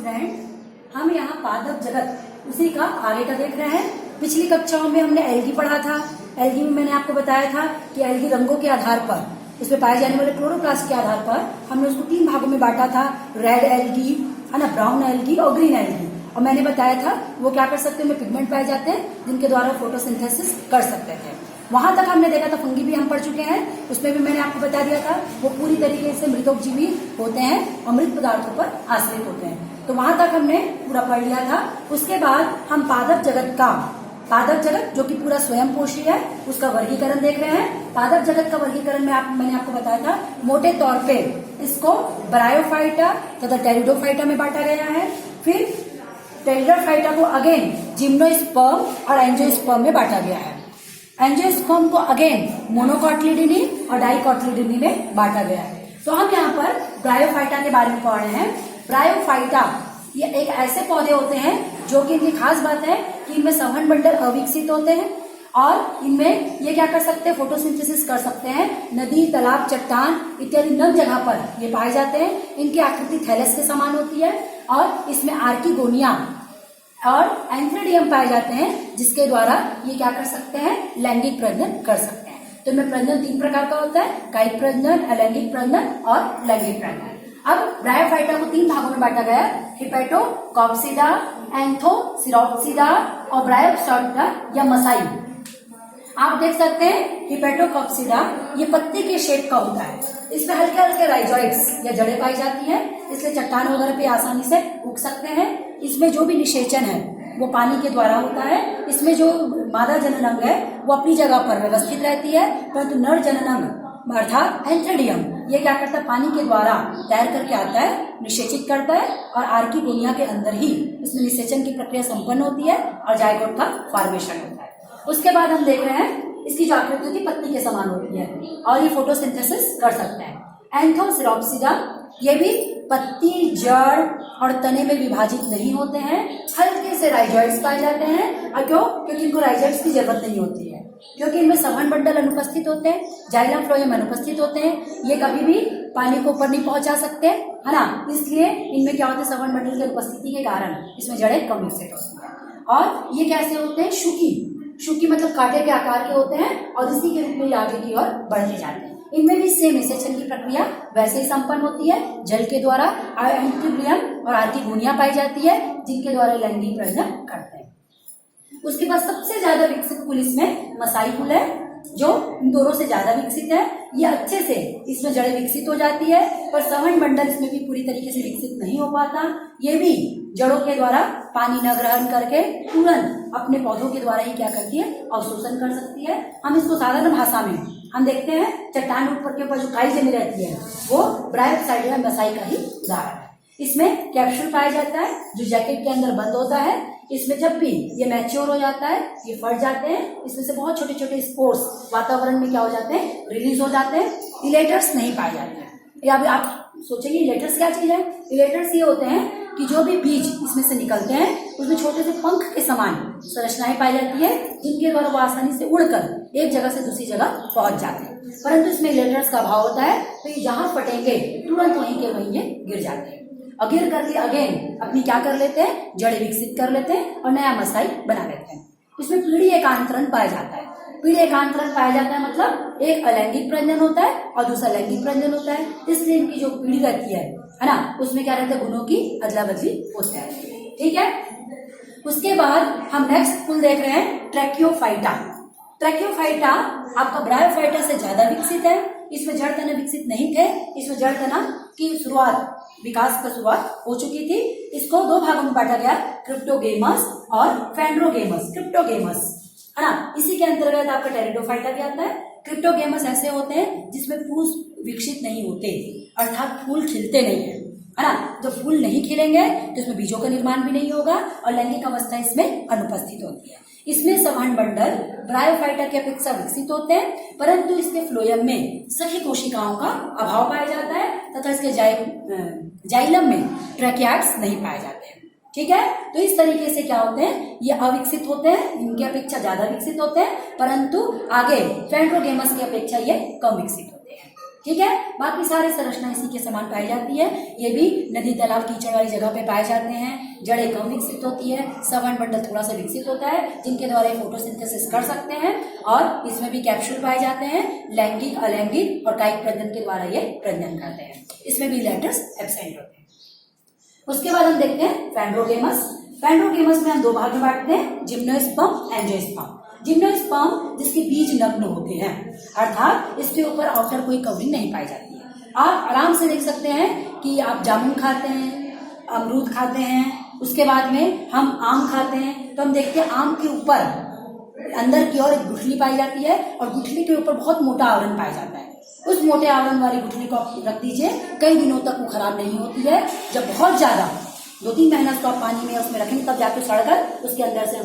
Student, हम यहाँ पादप जगत उसी का आगे का देख रहे हैं। पिछली कक्षाओं में हमने एल्गी पढ़ा था। एल्गी में मैंने आपको बताया था कि एल्गी रंगों के आधार पर, उसमें पाए जाने वाले क्लोरोप्लास्ट के आधार पर हमने उसको 3 भागों में बांटा था। रेड एल्गी है ना, ब्राउन एल्गी और ग्रीन एल्गी। और मैंने बताया था वो क्या कर सकते हैं, उनमें पिगमेंट पाए जाते हैं जिनके द्वारा फोटोसिंथेसिस कर सकते थे। वहां तक हमने देखा था। फंगी भी हम पढ़ चुके हैं, उसमें भी मैंने आपको बता दिया था वो पूरी तरीके से मृतोपजीवी होते हैं और मृत पदार्थों पर आश्रित होते हैं। तो वहां तक हमने पूरा पढ़ लिया था। उसके बाद हम पादप जगत जो कि पूरा स्वयं पोषी है, उसका वर्गीकरण देख रहे हैं। पादप जगत का वर्गीकरण में मैंने आपको बताया था मोटे तौर पे इसको ब्रायोफाइटा तथा टेरिडोफाइटा में बांटा गया है। फिर टेरिडोफाइटा को अगेन जिम्नोस्पर्म और एंजियोस्पर्म में बांटा गया है। एंजियोस्पर्म को अगेन मोनोकॉटिलिडनी और डाइकॉटिलिडनी में बांटा गया है। तो हम यहाँ पर ब्रायोफाइटा के बारे में पढ़ रहे हैं। ब्रायोफाइटा ये एक ऐसे पौधे होते हैं जो कि इनकी खास बात है कि इनमें संवहन मंडल अविकसित होते हैं और इनमें ये क्या कर सकते हैं, फोटोसिंथेसिस कर सकते हैं। नदी, तालाब, चट्टान इत्यादि नम जगह पर ये पाए जाते हैं। इनकी आकृति थैलस के समान होती है और इसमें आर्किगोनिया और एंथ्रेडियम पाए जाते हैं, जिसके द्वारा ये क्या कर सकते हैं, लैंगिक प्रजनन कर सकते हैं। तो इनमें प्रजनन 3 प्रकार का होता है, कायिक प्रजनन, अलैंगिक प्रजनन और लैंगिक प्रजनन। अब ब्रायोफाइटा को 3 भागों में बांटा गया है, हिपैटोकॉक्सिडा, एंथोसिरोप्सिडा और ब्रायोप्सिडा या मसाई। आप देख सकते हैं हिपैटोकॉक्सिडा ये पत्ती के शेप का होता है। इसमें हल्के हल्के राइजोइड्स या जड़ें पाई जाती हैं, इसलिए चट्टान वगैरह पे आसानी से उग सकते हैं। इसमें जो भी निषेचन है वो पानी के द्वारा होता है। इसमें जो मादा जननांग है वो अपनी जगह पर व्यवस्थित रहती है, परंतु नर जननांग अर्थात एंथ्रेडियम ये क्या करता है, पानी के द्वारा तैर करके आता है, निषेचित करता है और आर्किगोनिया के अंदर ही इसमें निषेचन की प्रक्रिया संपन्न होती है और जायगोट का फॉर्मेशन होता है। उसके बाद हम देख रहे हैं इसकी जो आकृति होती है पत्ती के समान होती है और ये फोटोसिंथेसिस कर सकते हैं। एंथोसिरोप्सिडा ये भी पत्ती, जड़ और तने में विभाजित नहीं होते हैं। हल्के से राइजोइड्स पाए जाते हैं। और क्यों? क्योंकि इनको राइजोइड्स की जरूरत नहीं होती है, क्योंकि इनमें संवहन मंडल अनुपस्थित होते हैं, जाइलम फ्लोएम अनुपस्थित होते हैं। ये कभी भी पानी को ऊपर नहीं पहुंचा सकते, है ना। इसलिए इनमें क्या होता है, संवहन मंडल की अनुपस्थिति के कारण इसमें जड़ें कम विकसित होती हैं। और ये कैसे होते हैं, शुकी मतलब कांटे के आकार के होते हैं और इसी के रूप में आगे की ओर बढ़ते जाते हैं। इनमें भी सेम निषेचन की प्रक्रिया वैसे ही संपन्न होती है, जल के द्वारा। एंथ्रेडियम और आर्किगोनिया पाई जाती है, जिनके द्वारा लैंगिक प्रजनन करते हैं। उसके बाद सबसे ज्यादा विकसित फूल इसमें मसाई फूल है, जो इन दोनों से ज्यादा विकसित है। ये अच्छे से इसमें जड़ें विकसित हो जाती है, पर संवहन मंडल इसमें भी पूरी तरीके से विकसित नहीं हो पाता। ये भी जड़ों के द्वारा पानी न ग्रहण करके तुरंत अपने पौधों के द्वारा ही क्या करती है, अवशोषण कर सकती है। हम इसको साधारण भाषा में हम देखते हैं, चट्टान ऊपर के ऊपर जो काई जमी रहती है वो ब्रायोप्सिडा मसाई का ही उदाहरण है। इसमें कैप्सूल पाया जाता है जो जैकेट के अंदर बंद होता है। इसमें जब भी ये मैच्योर हो जाता है, ये फट जाते हैं, इसमें से बहुत छोटे छोटे स्पोर्स वातावरण में क्या हो जाते हैं, रिलीज हो जाते हैं। इलेटर्स नहीं पाए जाते हैं। या आप सोचेंगे इलेटर्स क्या चीज है? इलेटर्स ये होते हैं कि जो भी बीज इसमें से निकलते हैं उसमें छोटे से पंख के समान संरचनाएं पाई जाती है, जिनके द्वारा वो आसानी से उड़कर एक जगह से दूसरी जगह पहुंच जाते हैं। परंतु इसमें इलेटर्स का अभाव होता है, तो ये जहां फटेंगे तुरंत वहीं के वहीं ये गिर जाते हैं और गिर करके अगेन अपनी क्या कर लेते हैं, जड़ें विकसित कर लेते हैं और नया मसाई बना लेते हैं। इसमें पीढ़ी एकांतरण पाया जाता है। पीढ़ी एकांतरण पाया जाता है मतलब एक अलैंगिक प्रजनन होता है और दूसरा लैंगिक प्रजनन होता है। इसलिए इनकी जो पीढ़ी रहती है ना, उसमें क्या रहता है, गुणों की अदला बदली होती है। ठीक है। उसके बाद हम नेक्स्ट फूल देख रहे हैं ट्रैकियोफाइटा। ट्रैकियोफाइटा आपका ब्रायोफाइटा से ज्यादा विकसित है। इसमें जड़ तना विकसित नहीं थे। इसमें जड़ तना की विकास का शुरुआत हो चुकी थी। इसको 2 भागों में बांटा गया, क्रिप्टोगेमस और फेंड्रोगेमस। क्रिप्टोगेमस है ना, इसी के अंतर्गत आपका टेरिडोफाइटा भी आता है। क्रिप्टोगेमस ऐसे होते हैं जिसमें फूल विकसित नहीं होते, अर्थात फूल खिलते नहीं है ना। जब फूल नहीं खिलेंगे तो इसमें बीजों का निर्माण भी नहीं होगा और लैंगिक अवस्था इसमें अनुपस्थित होती है। इसमें संवहन मंडल ब्रायोफाइटा की अपेक्षा विकसित होते हैं, परंतु इसके फ्लोएम में सखी कोशिकाओं का अभाव पाया जाता है तथा इसके जाइलम में ट्रैकियाट्स नहीं पाए जाते हैं। ठीक है। तो इस तरीके से क्या होते हैं, ये अविकसित होते हैं, इनकी अपेक्षा ज्यादा विकसित होते हैं, परंतु आगे फेंड्रोगेमस की अपेक्षा ये कम विकसित होते हैं। ठीक है। बाकी सारे संरचना इसी के समान पाई जाती है। ये भी नदी तालाब कीचड़ वाली जगह पे पाए जाते हैं। जड़ें कम विकसित होती है, सवर्ण मंडल थोड़ा सा विकसित होता है, जिनके द्वारा ये फोटोसिंथेसिस कर सकते हैं। और इसमें भी कैप्सूल पाए जाते हैं। लैंगिक, अलैंगिक और कायिक प्रजनन के द्वारा ये प्रजनन करते हैं। इसमें भी लेटर्स एब्सेंट होते हैं। उसके बाद हम देखते हैं फैंड्रोगेमस। फैंड्रोगेमस में हम दो भाग में बांटते हैं, जिम्नोस्पर्म, एंजियोस्पर्म। जिम्नोस्पर्म जिसके बीज नग्न होते हैं, अर्थात इसके ऊपर आउटर कोई कवरिंग नहीं पाई जाती है। आप आराम से देख सकते हैं कि आप जामुन खाते हैं, अमरूद खाते हैं, उसके बाद में हम आम खाते हैं, तो हम देखते हैं आम के ऊपर अंदर की ओर एक गुठली पाई जाती है और गुठली के ऊपर बहुत मोटा आवरण पाया जाता है। उस मोटे आवरण वाली गुठली को आप रख दीजिए, कई दिनों तक वो खराब नहीं होती है। जब बहुत ज्यादा 2-3 महीना उसको आप पानी में उसमें रखेंगे तब जाके सड़कर उसके अंदर से